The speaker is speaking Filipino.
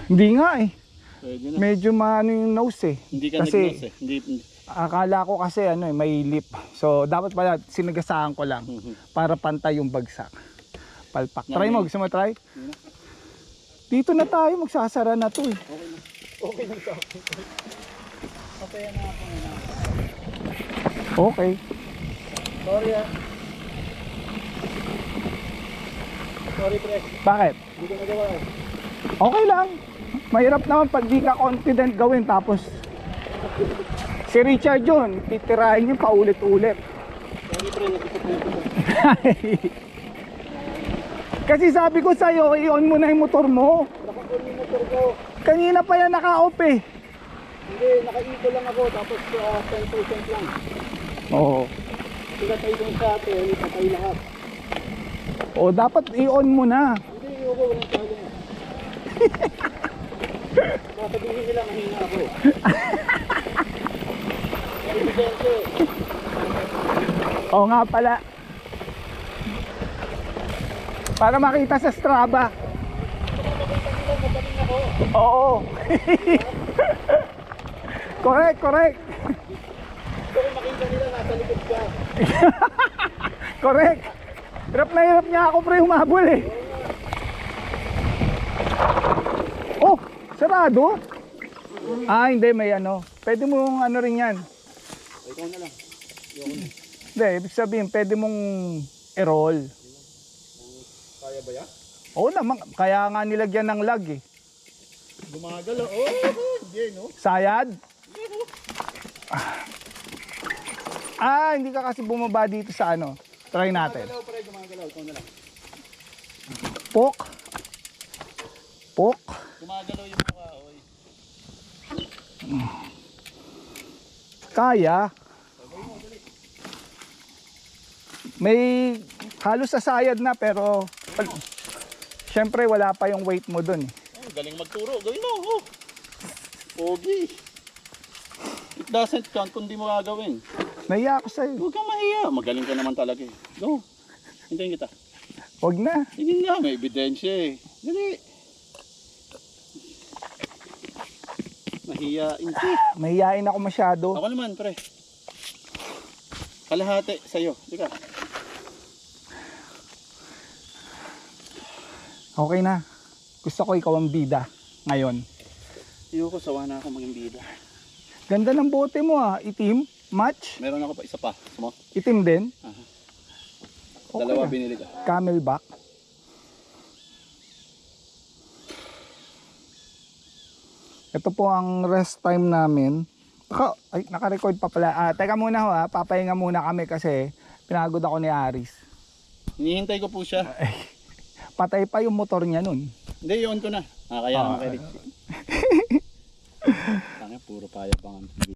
Hindi nga eh. Pwede na. Medyo maano yung nose eh. Hindi ka Kasi nag-nose eh. Hindi. akala ko kasi ano eh, may lip. So dapat pala sinagasaan ko lang para pantay yung bagsak. Palpak. Try mo, gusto mo try? Dito na tayo, magsasara na to eh. Okay na sa akin. Okay na ako na. Okay. Sorry ah. Sorry pre. Bakit? Hindi ko nagawa eh. Okay lang. Mahirap naman pag di ka confident gawin tapos si Richard yun, titirahin yung paulit-ulit. Sorry pre, nakikita ko. Kasi sabi ko sa'yo, i-on mo na yung motor mo. Naka-on yung motor ko. Kanina pa yan naka-off eh. Hindi, naka-eco lang ako tapos 10% lang. Oo. Sila tayo dun sa atin, patay lahat. O dapat i-on mo na. Hindi, ako walang talo. Sasabihin nila mahina ako. Evidente. Oo nga pala. Para makita sa Strava. Magaling ako. Oo. Correct, correct. Gusto ko makita nila nasa likod ka. Correct. Hirap na hirap niya ako pre humabol eh. Oh, sarado? Ah, hindi, may ano. Pwede mong ano rin yan. Ikaw na lang. Hindi, ibig sabihin, pwede mong i-roll. Kaya ba yan? Oo naman, kaya nga nilagyan ng lag eh. Gumagalaw. Oh, hindi no? Sayad? Ah, hindi ka kasi bumaba dito sa ano. Try natin. Gumagalaw pre, gumagalaw. Ikaw na lang. Pok. Pok. Gumagalaw yung mukha, oy. Kaya. May halos sasayad na pero syempre wala pa yung weight mo dun eh. Oh, galing magturo. Gawin mo. Oh. Pogi. It doesn't count kung di mo gagawin. Nahiya ako sa'yo. Huwag kang mahiya. Magaling ka naman talaga eh. Go. Hintayin kita. Huwag na. Sige nga, may ebidensya eh. Dali. Mahiyain ka. Mahihain ako masyado. Ako naman, pre. Kalahati sa'yo. Sige. Okay na. Gusto ko ikaw ang bida ngayon. Ayoko, sawa na ako maging bida. Ganda ng bote mo ah. Itim. Match. Meron ako pa isa pa. Sumo? Itim din. Okay Dalawa na. binili ka. Camelback. Ito po ang rest time namin. Ay, naka-record pa pala. Teka muna ho ha. Papahinga muna kami kasi pinagod ako ni Aris. Hinihintay ko po siya. Patay pa yung motor niya nun. Hindi, yun ko na. Kaya naman kay Richie. Tanga, puro payabangan.